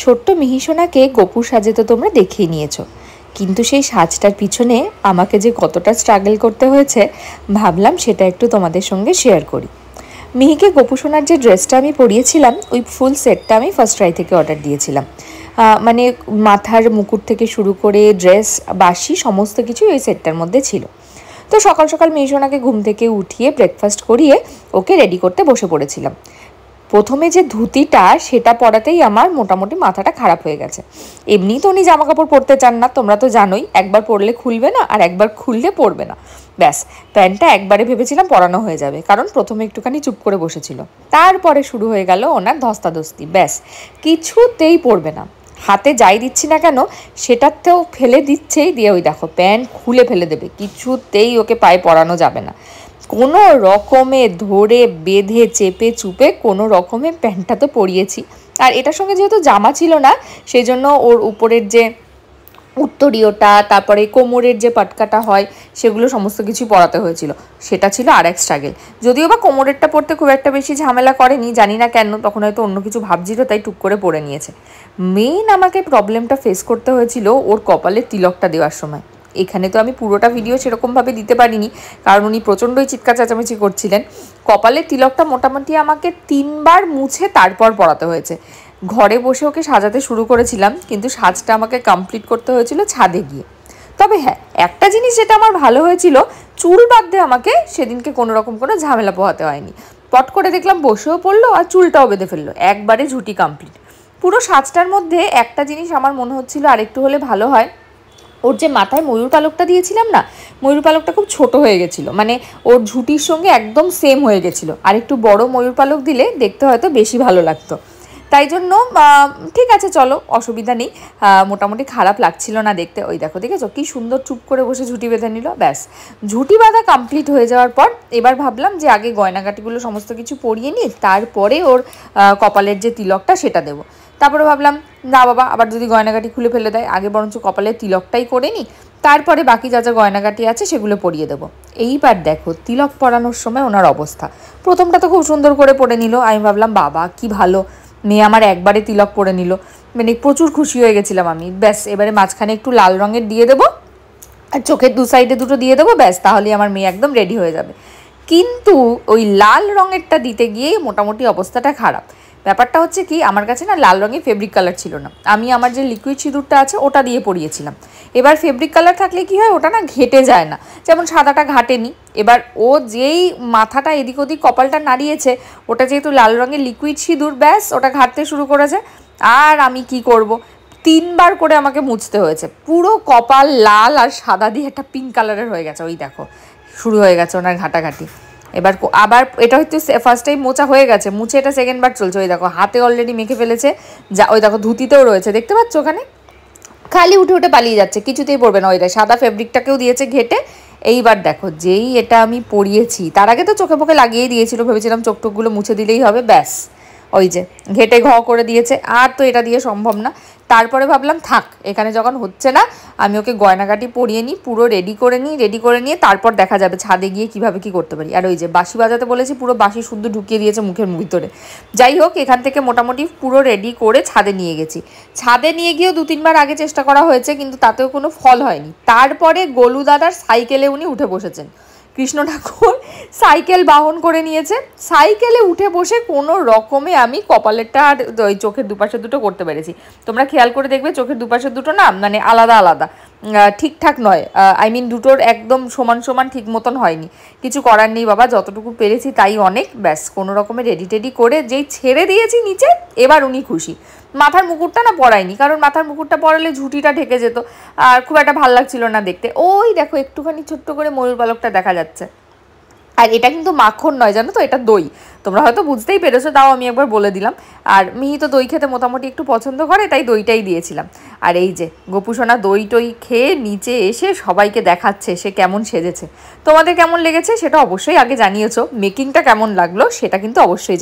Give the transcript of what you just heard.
ছোট্ট মিহিসোনাকে গপু সাজে তো তোমরা দেখেই নিয়েছো, কিন্তু সেই সাজটার পিছনে আমাকে যে কতটা স্ট্রাগল করতে হয়েছে ভাবলাম সেটা একটু তোমাদের সঙ্গে শেয়ার করি। মিহিকে গপু সোনার যে ড্রেসটা আমি পরিয়েছিলাম ওই ফুল সেটটা আমি ফার্স্ট ক্রাই থেকে অর্ডার দিয়েছিলাম। মানে মাথার মুকুট থেকে শুরু করে ড্রেস বাসি সমস্ত কিছুই ওই সেটটার মধ্যে ছিল। তো সকাল সকাল মিহিসোনাকে ঘুম থেকে উঠিয়ে ব্রেকফাস্ট করিয়ে ওকে রেডি করতে বসে পড়েছিলাম। প্রথমে যে ধুতিটা সেটা পরাতেই আমার মোটামুটি মাথাটা খারাপ হয়ে গেছে। এমনি তো উনি জামা কাপড় পরতে চান না, তোমরা তো জানোই, একবার পরলে খুলবে না আর একবার খুললে পরবে না। ব্যাস, প্যান্টটা একবারে ভেবেছিলাম পরানো হয়ে যাবে, কারণ প্রথমে একটুখানি চুপ করে বসেছিল। তারপরে শুরু হয়ে গেল ওনার ধস্তাধস্তি, ব্যাস কিছুতেই পরবে না। হাতে যাই দিচ্ছি না কেন সেটাতেও ফেলে দিচ্ছেই, দিয়ে ওই দেখো প্যান্ট খুলে ফেলে দেবে, কিছুতেই ওকে পায়ে পরানো যাবে না। কোনো রকমে ধরে বেঁধে চেপে চুপে কোনো রকমে প্যান্টটা তো পরিয়েছি। আর এটার সঙ্গে যেহেতু জামা ছিল না সেই জন্য ওর উপরের যে উত্তরীয়টা, তারপরে কোমরের যে পাটকাটা হয় সেগুলো সমস্ত কিছু পরাতে হয়েছিল, সেটা ছিল আর এক স্ট্রাগল। যদিও বা কোমরেরটা পরতে খুব একটা বেশি ঝামেলা করেনি, জানি না কেন, তখন হয়তো অন্য কিছু ভাবছিল তাই টুক করে পরে নিয়েছে। মেইন আমাকে প্রবলেমটা ফেস করতে হয়েছিল ওর কপালে তিলকটা দেওয়ার সময়। এখানে তো আমি পুরোটা ভিডিও সেরকমভাবে দিতে পারিনি, কারণ উনি প্রচণ্ডই চিৎকার চেঁচামেচি করছিলেন। কপালে তিলকটা মোটামুটি আমাকে 3 বার মুছে তারপর পরাতে হয়েছে। ঘরে বসে ওকে সাজাতে শুরু করেছিলাম, কিন্তু সাজটা আমাকে কমপ্লিট করতে হয়েছিল ছাদে গিয়ে। তবে হ্যাঁ, একটা জিনিস যেটা আমার ভালো হয়েছিল, চুল বাঁধতে আমাকে সেদিনকে কোনো রকম কোনো ঝামেলা পোহাতে হয়নি। পট করে দেখলাম বসেও পড়লো আর চুলটাও বেঁধে ফেললো, একবারে ঝুটি কমপ্লিট। পুরো সাজটার মধ্যে একটা জিনিস আমার মনে হচ্ছিল আর একটু হলে ভালো হয়, ওর যে মাথায় ময়ূর পালকটা দিয়েছিলাম না, ময়ূর পালকটা খুব ছোট হয়ে গেছিলো, মানে ওর ঝুটির সঙ্গে একদম সেম হয়ে গেছিলো। আর একটু বড় ময়ূর পালক দিলে দেখতে হয়তো বেশি ভালো লাগতো। তাই জন্য ঠিক আছে চলো, অসুবিধা নেই, মোটামুটি খারাপ লাগছিল না দেখতে। ওই দেখো, দেখেছো কি সুন্দর চুপ করে বসে ঝুটি বেঁধে নিল। ব্যাস, ঝুটি বাঁধা কমপ্লিট হয়ে যাওয়ার পর এবার ভাবলাম যে আগে গয়নাগাটিগুলো সমস্ত কিছু পরিয়ে নিই, তারপরে ওর কপালের যে তিলকটা সেটা দেবো। তারপরে ভাবলাম না বাবা, আবার যদি গয়নাগাটি খুলে ফেলে দেয়, আগে বরঞ্চ কপালের তিলকটাই করে নিই, তারপরে বাকি যা যা গয়নাগাটি আছে সেগুলো পরিয়ে দেবো। এইবার দেখো তিলক পরানোর সময় ওনার অবস্থা, প্রথমটা তো খুব সুন্দর করে পরে নিল। আমি ভাবলাম বাবা কি ভালো, মেয়ে আমার একবারে তিলক পরে নিল, মানে প্রচুর খুশি হয়ে গেছিলাম আমি। ব্যাস, এবারে মাঝখানে একটু লাল রঙের দিয়ে দেবো আর চোখের দু সাইডে দুটো দিয়ে দেবো, ব্যাস তাহলেই আমার মেয়ে একদম রেডি হয়ে যাবে। কিন্তু ওই লাল রঙেরটা দিতে গিয়েই মোটামুটি অবস্থাটা খারাপ। ব্যাপারটা হচ্ছে কি, আমার কাছে না লাল রঙের ফেব্রিক কালার ছিল না, আমি আমার যে লিকুইড সিঁদুরটা আছে ওটা দিয়ে পরিয়েছিলাম। এবার ফেব্রিক কালার থাকলে কি হয়, ওটা না ঘেটে যায় না, যেমন সাদাটা ঘাটেনি। এবার ও যেই মাথাটা এদিক ওদিক কপালটা নাড়িয়েছে, ওটা যেহেতু লাল রঙের লিকুইড সিঁদুর, ব্যাস ওটা ঘাটতে শুরু করেছে। আর আমি কি করব, 3 বার করে আমাকে মুছতে হয়েছে, পুরো কপাল লাল আর সাদা দিয়ে একটা পিঙ্ক কালারের হয়ে গেছে। ওই দেখো শুরু হয়ে গেছে ওনার ঘাটাঘাটি। এবার আবার এটা হয়তো ফার্স্ট টাইম মোছা হয়ে গেছে, মুছে এটা সেকেন্ড বার চলছে। ওই দেখো হাতে অলরেডি মেখে ফেলেছে, যা ওই দেখো ধুতিতেও রয়েছে, দেখতে পাচ্ছ ওখানে, খালি উঠে উঠে পালিয়ে যাচ্ছে, কিছুতেই পড়বে না। ওই সাদা ফেব্রিকটাকেও দিয়েছে ঘেটে। এইবার দেখো যেই এটা আমি পরিয়েছি, তার আগে তো চোখে মুখে লাগিয়েই দিয়েছিল, ভেবেছিলাম চোখ টোকগুলো মুছে দিলেই হবে, ব্যাস ওই যে ঘেটে ঘ করে দিয়েছে, আর তো এটা দিয়ে সম্ভব না। তারপরে ভাবলাম থাক, এখানে যখন হচ্ছে না আমি ওকে গয়নাগাটি পরিয়ে নিই, পুরো রেডি করে নিয়ে তারপর দেখা যাবে ছাদে গিয়ে কীভাবে কী করতে পারি। আর ওই যে বাঁশি বাজাতে বলেছি, পুরো বাঁশি শুদ্ধ ঢুকিয়ে দিয়েছে মুখের ভিতরে। যাই হোক, এখান থেকে মোটামুটি পুরো রেডি করে ছাদে নিয়ে গেছি। ছাদে নিয়ে গিয়েও 2-3 বার আগে চেষ্টা করা হয়েছে, কিন্তু তাতেও কোনো ফল হয়নি। তারপরে গোলু দাদার সাইকেলে উনি উঠে বসেছেন, কৃষ্ণ ঠাকুর সাইকেল বাহন করে নিয়েছে, সাইকেলে উঠে বসে কোনো রকমে আমি কপালেরটা আর ওই চোখের দুপাশে দুটো করতে পেরেছি। তোমরা খেয়াল করে দেখবে চোখের দুপাশে দুটো না মানে আলাদা আলাদা, ঠিকঠাক নয়, আই মিন দুটোর একদম সমান সমান ঠিক মতন হয়নি। কিছু করার নেই বাবা, যতটুকু পেরেছি তাই অনেক। ব্যাস কোনো রকমে রেডি টেডি করে যেই ছেড়ে দিয়েছি নিচে, এবার উনি খুশি। মাথার মুকুটটা না পরাইনি, কারণ মাথার মুকুটটা পরালে ঝুঁটিটা ঢেকে যেত আর খুব একটা ভালো লাগছিল না দেখতে। ওই দেখো একটুখানি ছোট্ট করে ময়ূর পালকটা দেখা যাচ্ছে। আর এটা কিন্তু মাখন নয়, জানো তো, এটা দই। তোমরা হয়তো বুঝতেই পেরেছো, তাও আমি একবার বলে দিলাম। আর মিহি তো দই খেতে মোটামুটি একটু পছন্দ করে, তাই দইটাই দিয়েছিলাম। আর এই যে গোপুসোনা দই টই খেয়ে নিচে এসে সবাইকে দেখাচ্ছে সে কেমন সেজেছে। তোমাদের কেমন লেগেছে সেটা অবশ্যই আগে জানিয়েছো, মেকিংটা কেমন লাগলো সেটা কিন্তু অবশ্যই